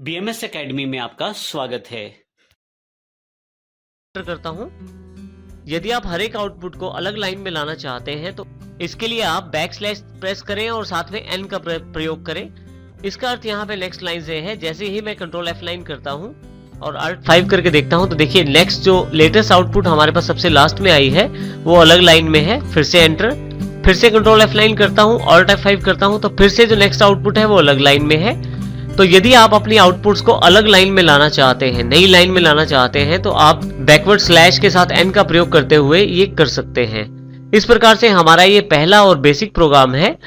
BMS academy में आपका स्वागत है। करता हूं। यदि आप हर एक आउटपुट को अलग लाइन में लाना चाहते हैं तो इसके लिए आप बैकस्लैश प्रेस करें और साथ में n का प्रयोग करें। इसका अर्थ यहाँ पे नेक्स्ट लाइन से है। जैसे ही मैं कंट्रोल F9 करता हूँ और Alt 5 करके देखता हूँ तो देखिए नेक्स्ट जो लेटेस्ट आउटपुट हमारे पास सबसे लास्ट में आई है वो अलग लाइन में है। फिर से एंटर, फिर से कंट्रोल F9 करता हूँ, Alt F5 करता हूँ तो फिर से जो नेक्स्ट आउटपुट है वो अलग लाइन में है। तो यदि आप अपनी आउटपुट्स को अलग लाइन में लाना चाहते हैं, नई लाइन में लाना चाहते हैं तो आप बैकवर्ड स्लैश के साथ n का प्रयोग करते हुए ये कर सकते हैं। इस प्रकार से हमारा ये पहला और बेसिक प्रोग्राम है।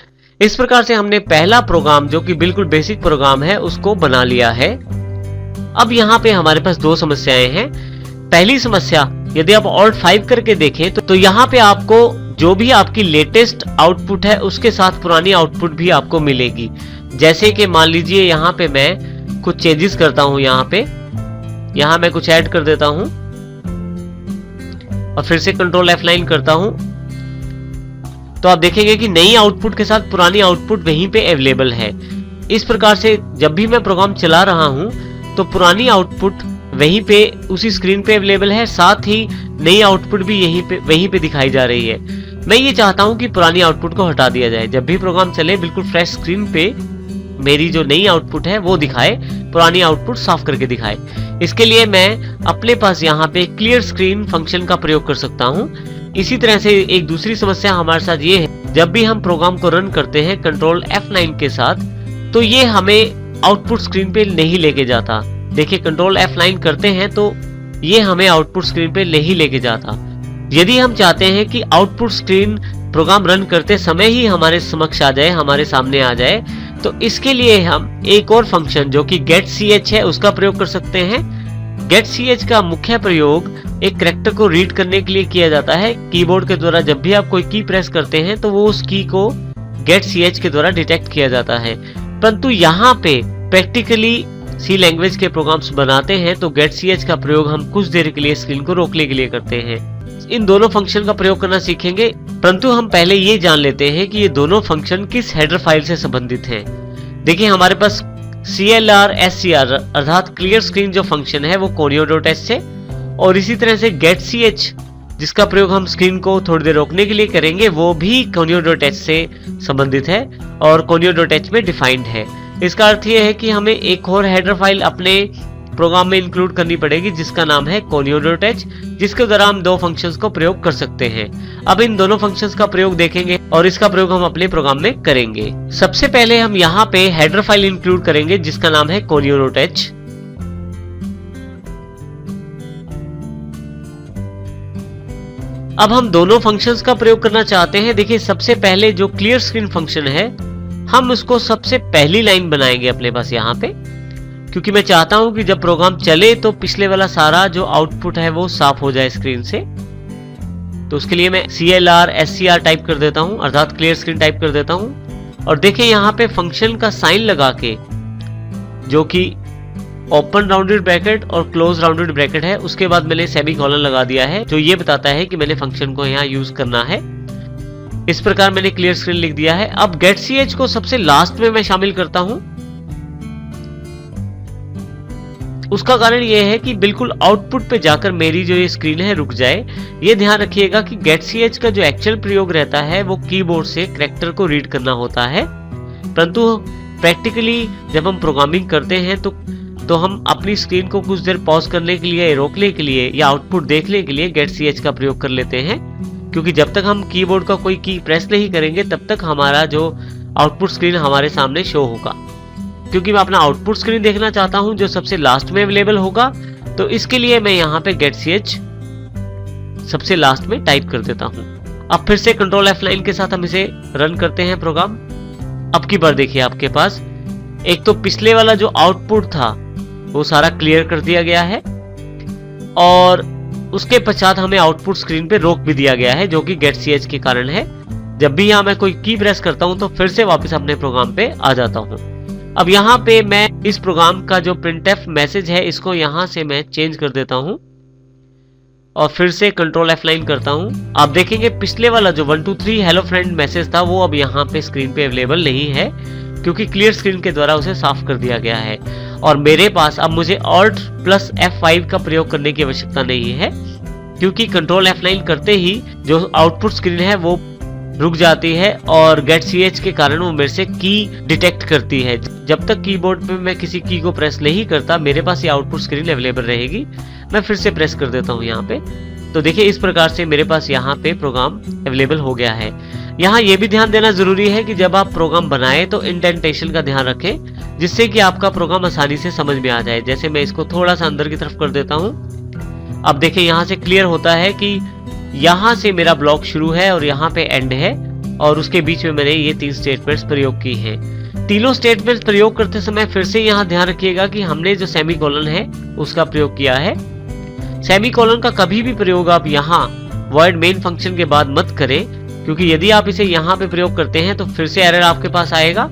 इस प्रकार से हमने पहला प्रोग्राम जो कि बिल्कुल बेसिक प्रोग्राम है उसको बना लिया है। अब यहाँ पे हमारे पास दो समस्याएं हैं। पहली समस्या, यदि आप Alt 5 करके देखें तो यहाँ पे आपको जो भी आपकी लेटेस्ट आउटपुट है उसके साथ पुरानी आउटपुट भी आपको मिलेगी। जैसे कि मान लीजिए यहाँ पे मैं कुछ चेंजेस करता हूँ, यहाँ मैं कुछ ऐड कर देता हूँ और फिर से कंट्रोल F9 करता हूँ तो आप देखेंगे कि नई आउटपुट के साथ पुरानी आउटपुट वहीं पे अवेलेबल है। इस प्रकार से जब भी मैं प्रोग्राम चला रहा हूँ तो पुरानी आउटपुट वहीं पे उसी स्क्रीन पे अवेलेबल है, साथ ही नई आउटपुट भी वहीं पे दिखाई जा रही है। मैं ये चाहता हूँ कि पुरानी आउटपुट को हटा दिया जाए। जब भी प्रोग्राम चले बिल्कुल फ्रेश स्क्रीन पे मेरी जो नई आउटपुट है वो दिखाए, पुरानी आउटपुट साफ करके दिखाए। इसके लिए मैं अपने पास यहाँ पे क्लियर स्क्रीन फंक्शन का प्रयोग कर सकता हूँ। इसी तरह से एक दूसरी समस्या हमारे साथ ये है, जब भी हम प्रोग्राम को रन करते हैं कंट्रोल F9 के साथ तो ये हमें आउटपुट स्क्रीन पे नहीं लेके जाता। देखिए कंट्रोल F9 करते हैं तो ये हमें आउटपुट स्क्रीन पे नहीं लेके जाता। यदि हम चाहते हैं कि आउटपुट स्क्रीन प्रोग्राम रन करते समय ही हमारे समक्ष आ जाए, हमारे सामने आ जाए, तो इसके लिए हम एक और फंक्शन जो कि getch है उसका प्रयोग कर सकते हैं। getch का मुख्य प्रयोग एक कैरेक्टर को रीड करने के लिए किया जाता है। कीबोर्ड के द्वारा जब भी आप कोई की प्रेस करते हैं तो वो उस की को getch के द्वारा डिटेक्ट किया जाता है। परंतु यहाँ पे प्रैक्टिकली सी लैंग्वेज के प्रोग्राम्स बनाते हैं तो getch का प्रयोग हम कुछ देर के लिए स्क्रीन को रोकने के लिए करते हैं। इन दोनों फंक्शन का प्रयोग करना सीखेंगे, परंतु हम पहले ये जान लेते हैं कि ये दोनों फंक्शन किस हेडर फाइल से संबंधित हैं। देखिए हमारे पास CLR/SCR अर्थात क्लियर स्क्रीन जो फंक्शन है वो conio.h से, और इसी तरह से getch जिसका प्रयोग हम स्क्रीन को थोड़ी देर रोकने के लिए करेंगे वो भी conio.h से संबंधित है और conio.h में डिफाइंड है। इसका अर्थ ये है कि हमें एक और हेडर फाइल अपने प्रोग्राम में इंक्लूड करनी पड़ेगी जिसका नाम है conio.h, जिसके द्वारा हम दो फंक्शंस को प्रयोग कर सकते हैं। अब इन दोनों फंक्शंस का प्रयोग देखेंगे और इसका प्रयोग हम अपने प्रोग्राम में करेंगे। सबसे पहले हम यहाँ पे हेडर फाइल इंक्लूड करेंगे जिसका नाम है conio.h। अब हम दोनों फंक्शंस का प्रयोग करना चाहते हैं। देखिए सबसे पहले जो क्लियर स्क्रीन फंक्शन है हम उसको सबसे पहली लाइन बनाएंगे अपने पास यहाँ पे, क्योंकि मैं चाहता हूं कि जब प्रोग्राम चले तो पिछले वाला सारा जो आउटपुट है वो साफ हो जाए स्क्रीन से। तो उसके लिए मैं CLR/SCR टाइप कर देता हूं अर्थात क्लियर स्क्रीन टाइप कर देता हूं और देखिए यहाँ पे फंक्शन का साइन लगा के जो कि ओपन राउंडेड ब्रैकेट और क्लोज राउंडेड ब्रैकेट है, उसके बाद मैंने सेमीकोलन लगा दिया है जो ये बताता है कि मैंने फंक्शन को यहाँ यूज करना है। इस प्रकार मैंने क्लियर स्क्रीन लिख दिया है। अब getch को सबसे लास्ट में मैं शामिल करता हूं। उसका कारण यह है कि बिल्कुल आउटपुट पे जाकर मेरी जो ये स्क्रीन है रुक जाए। ये ध्यान रखिएगा कि getch का जो एक्चुअल प्रयोग रहता है वो कीबोर्ड से कैरेक्टर को रीड करना होता है, परंतु प्रैक्टिकली जब हम प्रोग्रामिंग करते हैं तो हम अपनी स्क्रीन को कुछ देर पॉज करने के लिए, रोकने के लिए या आउटपुट देखने के लिए getch का प्रयोग कर लेते हैं, क्योंकि जब तक हम कीबोर्ड का कोई की प्रेस नहीं करेंगे तब तक हमारा जो आउटपुट स्क्रीन हमारे सामने शो होगा। क्योंकि मैं अपना आउटपुट स्क्रीन देखना चाहता हूं जो सबसे लास्ट में अवेलेबल होगा, तो इसके लिए मैं यहाँ पे getch सबसे लास्ट में टाइप कर देता हूं। अब फिर से कंट्रोल F9 के साथ हम इसे रन करते हैं प्रोग्राम। अब की बार देखिए आपके पास एक तो पिछले वाला जो आउटपुट था वो सारा क्लियर कर दिया गया है और उसके पश्चात हमें आउटपुट स्क्रीन पे रोक भी दिया गया है जो कि getch के कारण है। जब भी यहाँ मैं कोई की प्रेस करता हूँ तो फिर से वापस अपने प्रोग्राम पे आ जाता हूँ। अब यहाँ पे मैं इस प्रोग्राम का जो printf मैसेज है इसको यहाँ से मैं चेंज कर देता हूँ और फिर से कंट्रोल F9 करता हूँ। आप देखेंगे पिछले वाला जो 1 2 3 हेलो फ्रेंड मैसेज था वो अब यहाँ पे स्क्रीन पे अवेलेबल नहीं है, क्योंकि क्लियर स्क्रीन के द्वारा उसे साफ कर दिया गया है। और मेरे पास अब मुझे Alt प्लस F5 का प्रयोग करने की आवश्यकता नहीं है, क्योंकि कंट्रोल F9 करते ही जो आउटपुट स्क्रीन है वो रुक जाती है और getch के कारण वो मेरे से की डिटेक्ट करती है। जब तक कीबोर्ड पे मैं किसी की को प्रेस नहीं करता मेरे पास ये आउटपुट स्क्रीन अवेलेबल रहेगी। मैं फिर से प्रेस कर देता हूँ यहाँ पे, तो देखिए इस प्रकार से मेरे पास यहाँ पे प्रोग्राम अवेलेबल हो गया है। यहाँ ये भी ध्यान देना जरूरी है कि जब आप प्रोग्राम बनाएं तो इंडेंटेशन का ध्यान रखें, जिससे कि आपका प्रोग्राम आसानी से समझ में आ जाए। जैसे मैं इसको थोड़ा सा अंदर की तरफ कर देता हूँ। अब देखिए यहाँ से क्लियर होता है कि यहाँ से मेरा ब्लॉक शुरू है और यहाँ पे एंड है, और उसके बीच में मैंने ये 3 स्टेटमेंट्स प्रयोग की हैं। तीनों स्टेटमेंट्स प्रयोग करते समय फिर से यहाँ ध्यान रखिएगा कि हमने जो सेमीकोलन है उसका प्रयोग किया है। सेमीकोलन का कभी भी प्रयोग आप यहाँ वॉइड मेन फंक्शन के बाद मत करें, क्योंकि यदि आप इसे यहाँ पे प्रयोग करते हैं तो फिर से एरर आपके पास आएगा।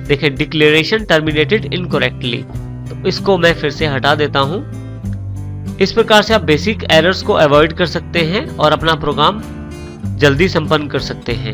देखिए डिक्लेरेशन टर्मिनेटेड इनकरेक्टली, तो इसको मैं फिर से हटा देता हूँ। इस प्रकार से आप बेसिक एरर्स को अवॉइड कर सकते हैं और अपना प्रोग्राम जल्दी संपन्न कर सकते हैं।